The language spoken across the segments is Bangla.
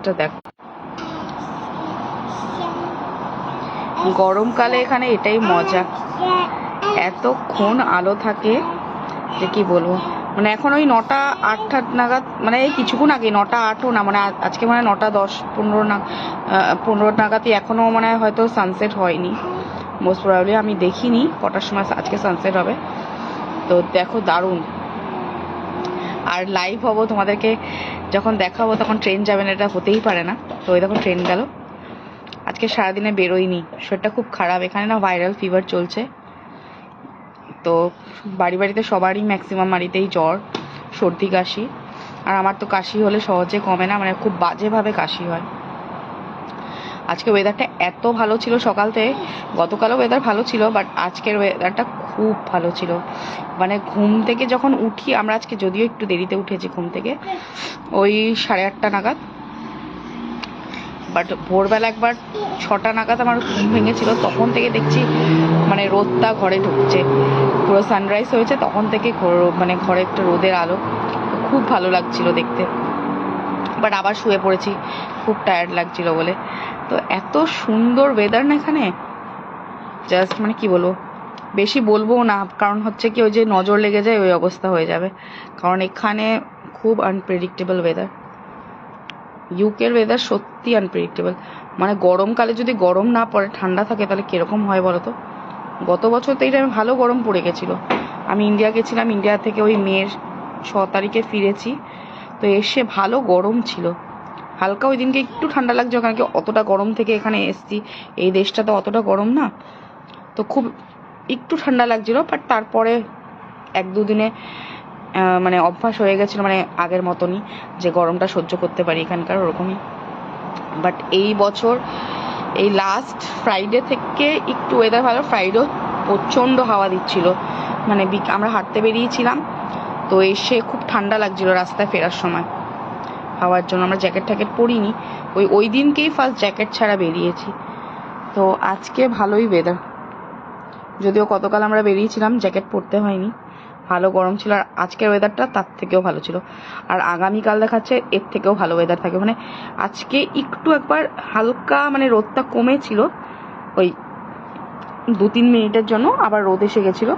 ওয়েদারটা দেখো। গরমকালে এখানে এটাই মজা, এতক্ষণ আলো থাকে যে কি বলবো। মানে এখন ওই 9টা 8টা নাগাদ, মানে এই কিছুক্ষণ আগে 9টা 8ও না, মানে আজকে মানে 9টা 10 15 নাগাদই, এখনও মানে হয়তো সানসেট হয়নি মোস্ট প্রবাবলি। আমি দেখিনি কটার সময় আজকে সানসেট হবে। তো দেখো দারুণ। আর লাইভ হবো, তোমাদেরকে যখন দেখাবো তখন ট্রেন যাবে না, এটা হতেই পারে না। তো ওই দেখো ট্রেন গেল। আজকে সারাদিনে বেরোয়নি, শরীরটা খুব খারাপ। এখানে না ভাইরাল ফিভার চলছে, তো বাড়িতে সবারই ম্যাক্সিমাম বাড়িতেই জ্বর, সর্দি, কাশি। আর আমার তো কাশি হলে সহজে কমে না, মানে খুব বাজেভাবে কাশি হয়। আজকে ওয়েদারটা এত ভালো ছিল সকাল থেকে, গতকালও ওয়েদার ভালো ছিল, বাট আজকের ওয়েদারটা খুব ভালো ছিল। মানে ঘুম থেকে যখন উঠি আমরা, আজকে যদিও একটু দেরিতে উঠেছি ঘুম থেকে, ওই 8:30 নাগাদ, বাট ভোরবেলা একবার 6টা নাগাদ আমার ঘুম ভেঙেছিল। তখন থেকে দেখছি মানে রোদটা ঘরে ঢুকছে, পুরো সানরাইজ হয়েছে তখন থেকে, মানে ঘরে একটা রোদের আলো, খুব ভালো লাগছিল দেখতে। বাট আবার শুয়ে পড়েছি খুব টায়ার্ড লাগছিল বলে। তো এত সুন্দর ওয়েদার না এখানে, জাস্ট মানে কি বলবো, বেশি বলবো না, কারণ হচ্ছে কি ওই যে নজর লেগে যায় ওই অবস্থা হয়ে যাবে। কারণ এখানে খুব আনপ্রেডিক্টেবল ওয়েদার। ইউকের ওয়েদার সত্যি আনপ্রেডিক্টেবল। মানে গরমকালে যদি গরম না পড়ে, ঠান্ডা থাকে, তাহলে কীরকম হয় বলো তো। গত বছর তো এই টাইমে ভালো গরম পড়ে গেছিলো। আমি ইন্ডিয়া গেছিলাম, ইন্ডিয়া থেকে ওই মের 6 তারিখে ফিরেছি, তো এসে ভালো গরম ছিল। হালকা ওই দিনকে একটু ঠান্ডা লাগছে, কারণ কি অতটা গরম থেকে এখানে এসছি, এই দেশটা তো অতটা গরম না, তো খুব একটু ঠান্ডা লাগছিল। বাট তারপরে 1-2 দিনে মানে অভ্যাস হয়ে গেছিলো, মানে আগের মতনই, যে গরমটা সহ্য করতে পারি এখানকার, ওরকমই। বাট এই বছর এই লাস্ট ফ্রাইডে থেকে একটু ওয়েদার ভালো। ফ্রাইডেও প্রচণ্ড হাওয়া দিচ্ছিল, মানে আমরা হাঁটতে বেরিয়েছিলাম, তো এসে খুব ঠান্ডা লাগছিল রাস্তায় ফেরার সময় হাওয়ার জন্য। আমরা জ্যাকেট ট্যাকেট পরিনি, ওই দিনকেই ফার্স্ট জ্যাকেট ছাড়া বেরিয়েছি। তো আজকে ভালোই ওয়েদার, যদিও গতকাল আমরা বেরিয়েছিলাম জ্যাকেট পরতে হয়নি, ভালো গরম ছিল। আর আজকের ওয়েদারটা তার থেকেও ভালো ছিল। আর আগামীকাল দেখাচ্ছে এর থেকেও ভালো ওয়েদার থাকে। মানে আজকে একটু একবার হালকা মানে রোদটা কমেছিল, ওই 2-3 মিনিটের জন্য আবার রোদ এসে গেছিলো।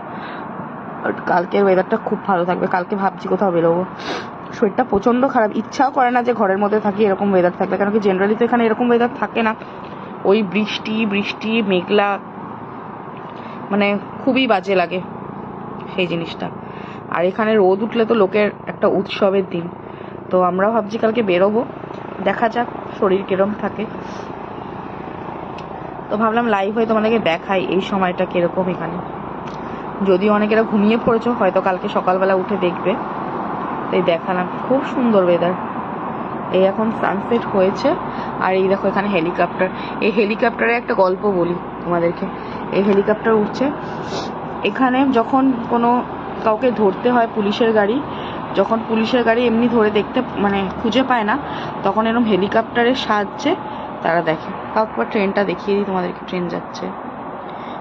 কালকের ওয়েদারটা খুব ভালো থাকবে। কালকে ভাবছি কোথাও বেরোবো, শরীরটা প্রচণ্ড খারাপ, ইচ্ছাও করে না যে ঘরের মধ্যে থাকি এরকম ওয়েদার থাকলে। কারণ কি জেনারেলি তো এখানে এরকম ওয়েদার থাকে না, ওই বৃষ্টি মেঘলা, মানে খুবই বাজে লাগে সেই জিনিসটা। আর এখানে রোদ উঠলে তো লোকের একটা উৎসবের দিন। তো আমরা ভাবছি কালকে বেরোবো, দেখা যাক শরীর কিরম থাকে। তো ভাবলাম লাইভ হয়ে তোমাদেরকে দেখাই এই সময়টা কিরকম এখানে। যদিও অনেকেরা ঘুমিয়ে পড়েছো, হয়তো কালকে সকালবেলা উঠে দেখবে, তাই দেখালাম। খুব সুন্দর ওয়েদার। এই এখন সানসেট হয়েছে, আর এই দেখো এখানে হেলিকপ্টার। এই হেলিকপ্টারে একটা গল্প বলি তোমাদেরকে। এই হেলিকপ্টার উঠছে এখানে যখন কোনো কাউকে ধরতে হয়, পুলিশের গাড়ি, যখন পুলিশের গাড়ি এমনি ধরে দেখতে মানে খুঁজে পায় না, তখন এরকম হেলিকপ্টারের সাহায্যে তারা দেখে। কাউকে ট্রেনটা দেখিয়ে দিই তোমাদেরকে, ট্রেন যাচ্ছে।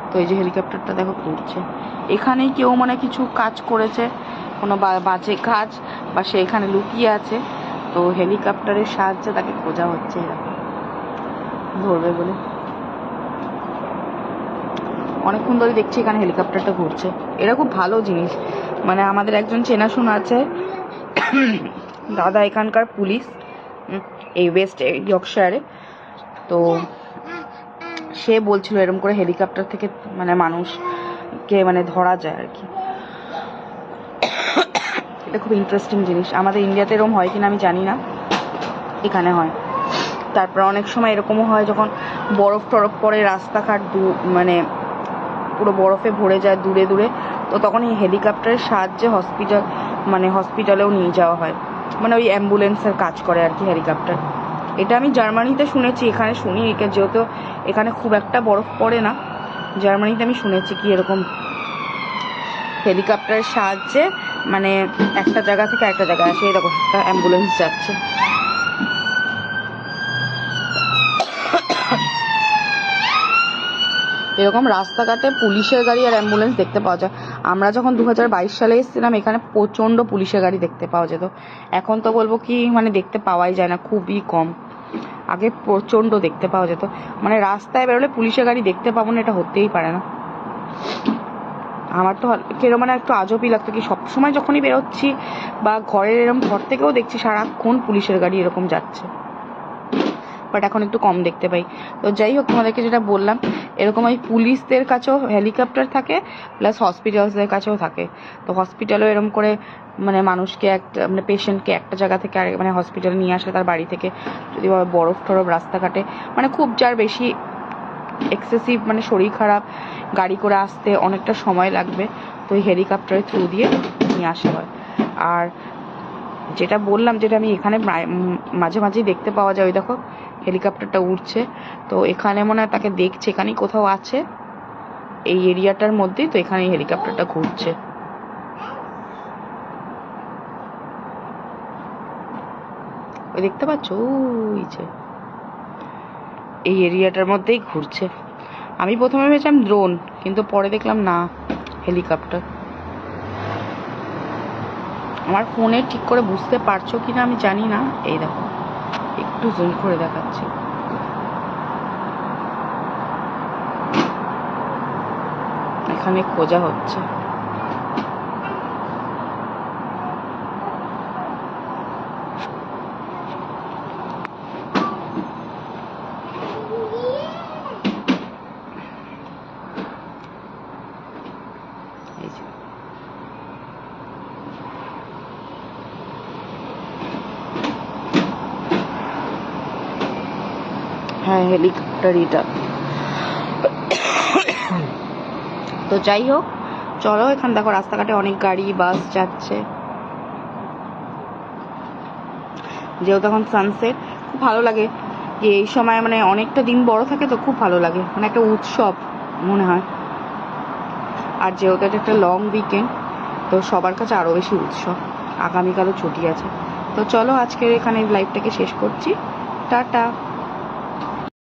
তো এই যে হেলিকপ্টারটা দেখো ঘুরছে। এখানেই কেউ মানে কিছু কাজ করেছে, কোনো বাজে কাজ, বা সে এখানে লুকিয়ে আছে, তো হেলিকপ্টারের সাহায্যে তাকে খোঁজা হচ্ছে, এরকম ধরবে বলে। অনেকক্ষণ ধরে দেখছি এখানে হেলিকপ্টারটা ঘুরছে, এটা খুব ভালো জিনিস। মানে আমাদের একজন চেনাশোনা আছে দাদা, এখানকার পুলিশ, এই ওয়েস্ট ইয়র্কশায়ারে। তো সে বলছিল এরকম করে হেলিকপ্টার থেকে মানে মানুষকে মানে ধরা যায় আর কি। এটা খুব ইন্টারেস্টিং জিনিস। আমাদের ইন্ডিয়াতে এরকম হয় কিনা আমি জানি না, এখানে হয়। তারপর অনেক সময় এরকমও হয় যখন বরফ টরফ পড়ে, রাস্তাঘাট মানে পুরো বরফে ভরে যায় দূরে দূরে, তো তখন এই হেলিকপ্টারের সাহায্যে হসপিটালেও নিয়ে যাওয়া হয়। মানে ওই অ্যাম্বুলেন্সের কাজ করে আর কি হেলিকপ্টার। এটা আমি জার্মানিতে শুনেছি, এখানে শুনি, যেহেতু এখানে খুব একটা বরফ পড়ে না। জার্মানিতে আমি শুনেছি কি এরকম হেলিকপ্টারের সাহায্যে মানে একটা জায়গা থেকে একটা জায়গায় আসে। দেখো একটা অ্যাম্বুলেন্স যাচ্ছে। এরকম রাস্তাঘাটে পুলিশের গাড়ি আর অ্যাম্বুলেন্স দেখতে পাওয়া যায়। আমরা যখন 2022 সালে এসেছিলাম এখানে প্রচণ্ড পুলিশের গাড়ি দেখতে পাওয়া যেত। এখন তো বলবো কি মানে দেখতে পাওয়াই যায় না, খুবই কম। আগে প্রচণ্ড দেখতে পাওয়া যেত, মানে রাস্তায় বেরোলে পুলিশের গাড়ি দেখতে পাবো না, এটা হতেই পারে না। আমার তো কেরম মানে একটু আজবই লাগতো কি সবসময় যখনই বেরোচ্ছি বা ঘরের এরকম ঘর থেকেও দেখছি সারাক্ষণ পুলিশের গাড়ি এরকম যাচ্ছে, বাট এখন একটু কম দেখতে পাই। তো যাই হোক, তোমাদেরকে যেটা বললাম, এরকম ওই পুলিশদের কাছেও হেলিকপ্টার থাকে, প্লাস হসপিটালসদের কাছেও থাকে। তো হসপিটালও এরকম করে মানে মানুষকে একটা মানে পেশেন্টকে একটা জায়গা থেকে আরেক মানে হসপিটালে নিয়ে আসে তার বাড়ি থেকে, যদি বরফ টরফ রাস্তাঘাটে মানে খুব যার বেশি এক্সেসিভ মানে শরীর খারাপ, গাড়ি করে আসতে অনেকটা সময় লাগবে, তো ওই হেলিকপ্টারের থ্রু দিয়ে নিয়ে আসা হয়। আর যেটা বললাম, যেটা আমি এখানে মাঝে মাঝেই দেখতে পাওয়া যায়, ওই দেখো হেলিকপ্টারটা উঠছে, তো এখানে মনে হয় তাকে দেখছে, এখানেই কোথাও আছে এই এরিয়াটার মধ্যেই, তো এখানে হেলিকপ্টারটা ঘুরছে। ওই দেখতে পাচ্ছ, ওই যে এই এরিয়াটার মধ্যেই ঘুরছে। আমি প্রথমে ভেবেছিলাম ড্রোন, কিন্তু পরে দেখলাম না, হেলিকপ্টার। আমার ফোনে ঠিক করে বুঝতে পারছো কিনা আমি জানি না, এই দেখো একটু জুম করে দেখাচ্ছি। এখানে খোঁজা হচ্ছে। হ্যাঁ, হেলিকপ্টার এটা। তো যাই হোক, চলো, এখানে দেখো রাস্তাঘাটে অনেক গাড়ি বাস যাচ্ছে, যেহেতু এখন সানসেট, খুব ভালো লাগে যে এই সময় মানে অনেকটা দিন বড় থাকে, তো খুব ভালো লাগে, মানে একটা উৎসব মনে হয়। আর যেহেতু এটা একটা লং উইকেন্ড, তো সবার কাছে আরও বেশি উৎসব। আগামীকালও ছুটি আছে। তো চলো, আজকের এখানে লাইভটাকে শেষ করছি। টাটা।